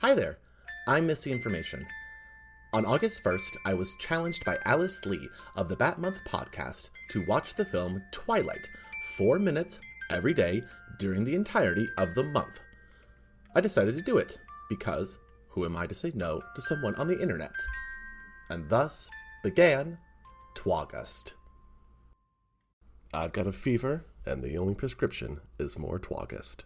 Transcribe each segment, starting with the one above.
Hi there, I'm Missy Information. On August 1st, I was challenged by Alice Lee of the Bat Month podcast to watch the film Twilight, 4 minutes every day during the entirety of the month. I decided to do it, because who am I to say no to someone on the internet? And thus began Twaugust. I've got a fever, and the only prescription is more Twaugust.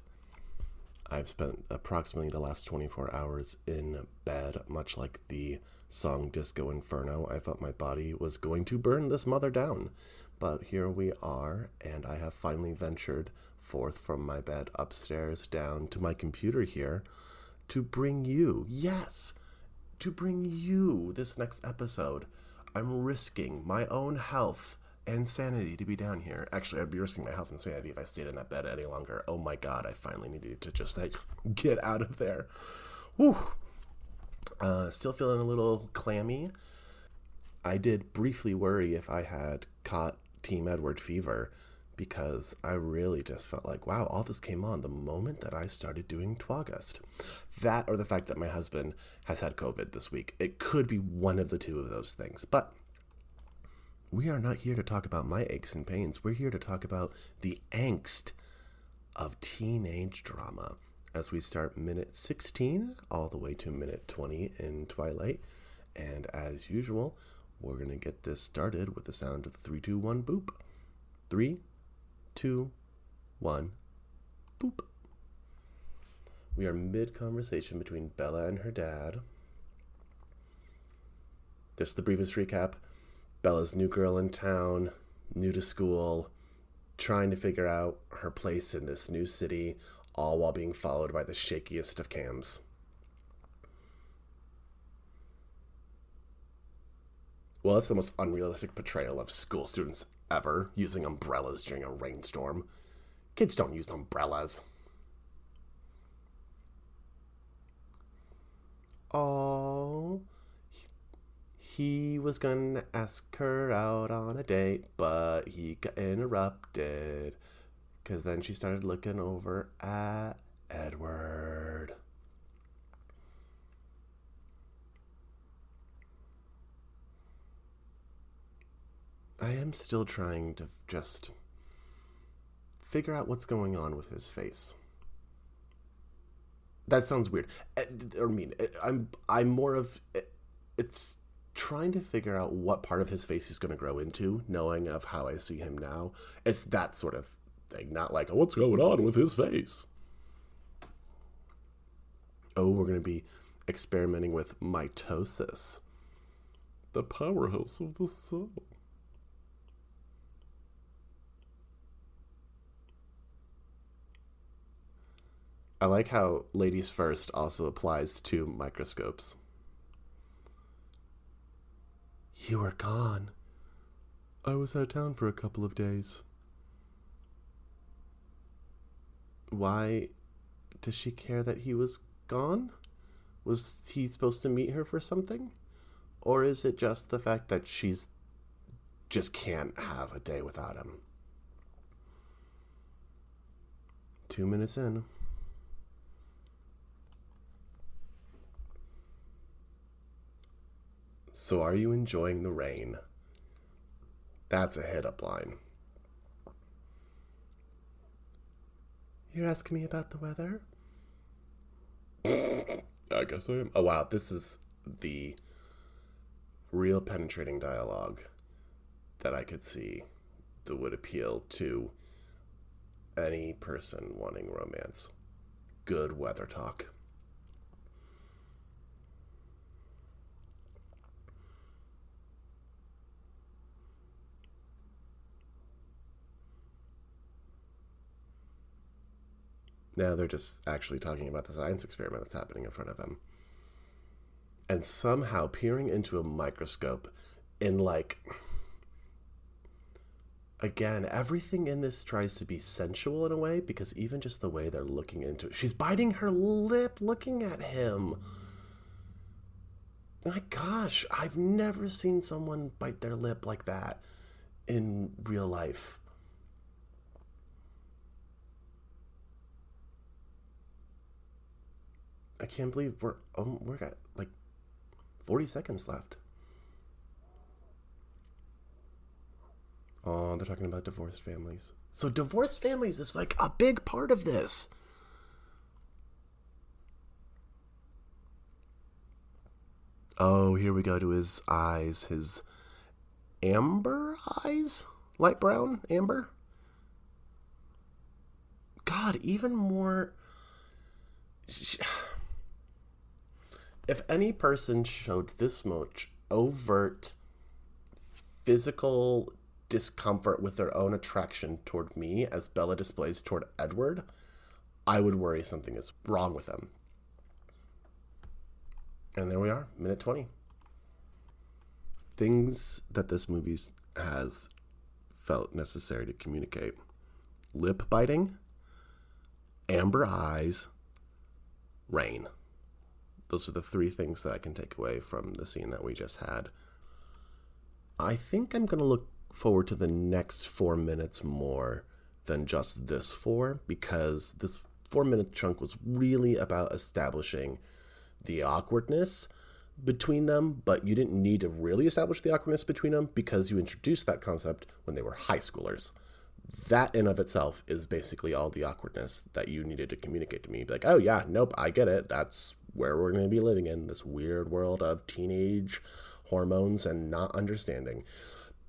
I've spent approximately the last 24 hours in bed, much like the song Disco Inferno. I felt my body was going to burn this mother down. But here we are, and I have finally ventured forth from my bed upstairs down to my computer here to bring you, yes, to bring you this next episode. I'm risking my own health and sanity to be down here. Actually, I'd be risking my health and sanity if I stayed in that bed any longer. Oh my god, I finally needed to just, get out of there. Whew. Still feeling a little clammy. I did briefly worry if I had caught Team Edward fever, because I really just felt like, wow, all this came on the moment that I started doing Twaugust. That or the fact that my husband has had COVID this week. It could be one of the two of those things. But we are not here to talk about my aches and pains. We're here to talk about the angst of teenage drama as we start minute 16 all the way to minute 20 in Twilight. And as usual, we're going to get this started with the sound of 3, 2, 1, boop. 3, 2, 1, boop. We are mid-conversation between Bella and her dad. Just the briefest recap. Bella's new girl in town, new to school, trying to figure out her place in this new city, all while being followed by the shakiest of cams. Well, that's the most unrealistic portrayal of school students ever, using umbrellas during a rainstorm. Kids don't use umbrellas. Oh, he was gonna ask her out on a date, but he got interrupted, because then she started looking over at Edward. I am still trying to just figure out what's going on with his face. That sounds weird. I'm more of, it's trying to figure out what part of his face he's going to grow into, knowing of how I see him now. It's that sort of thing, not like, oh, what's going on with his face? Oh, we're going to be experimenting with mitosis, the powerhouse of the soul. I like how ladies first also applies to microscopes. You were gone. I was out of town for a couple of days. Why does she care that he was gone? Was he supposed to meet her for something? Or is it just the fact that she's just can't have a day without him? 2 minutes in. So are you enjoying the rain? That's a hit-up line. You're asking me about the weather? I guess I am. Oh wow, this is the real penetrating dialogue that I could see that would appeal to any person wanting romance. Good weather talk. Now they're just actually talking about the science experiment that's happening in front of them. And somehow peering into a microscope in again, everything in this tries to be sensual in a way, because even just the way they're looking into it. She's biting her lip looking at him. My gosh, I've never seen someone bite their lip like that in real life. I can't believe we're got like 40 seconds left. Oh, they're talking about divorced families. So divorced families is like a big part of this. Oh, here we go to his eyes. His amber eyes? Light brown? Amber? God, even more. If any person showed this much overt physical discomfort with their own attraction toward me as Bella displays toward Edward, I would worry something is wrong with them. And there we are, minute 20. Things that this movie has felt necessary to communicate. Lip biting, amber eyes, rain. Those are the three things that I can take away from the scene that we just had. I think I'm going to look forward to the next 4 minutes more than just this 4, because this 4-minute chunk was really about establishing the awkwardness between them, but you didn't need to really establish the awkwardness between them because you introduced that concept when they were high schoolers. That in of itself is basically all the awkwardness that you needed to communicate to me. Like, oh yeah, nope, I get it. That's where we're going to be living in, this weird world of teenage hormones and not understanding.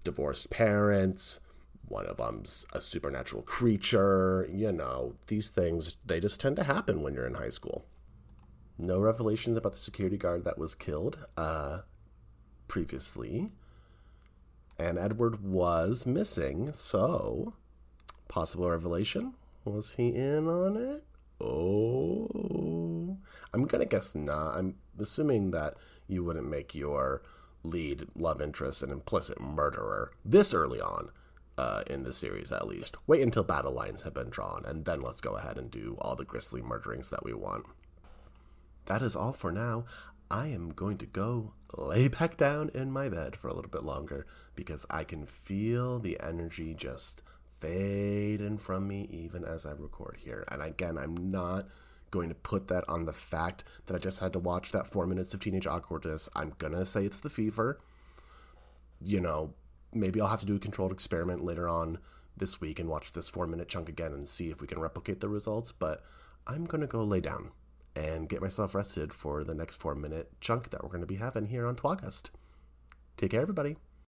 Divorced parents, one of them's a supernatural creature, these things, they just tend to happen when you're in high school. No revelations about the security guard that was killed previously. And Edward was missing, so possible revelation? Was he in on it? Oh, I'm going to guess not. I'm assuming that you wouldn't make your lead love interest an implicit murderer this early on in the series, at least. Wait until battle lines have been drawn, and then let's go ahead and do all the grisly murderings that we want. That is all for now. I am going to go lay back down in my bed for a little bit longer because I can feel the energy just fading from me even as I record here. And again, I'm not going to put that on the fact that I just had to watch that 4 minutes of teenage awkwardness. I'm going to say it's the fever. Maybe I'll have to do a controlled experiment later on this week and watch this 4-minute chunk again and see if we can replicate the results. But I'm going to go lay down and get myself rested for the next 4-minute chunk that we're going to be having here on Twaugust. Take care, everybody.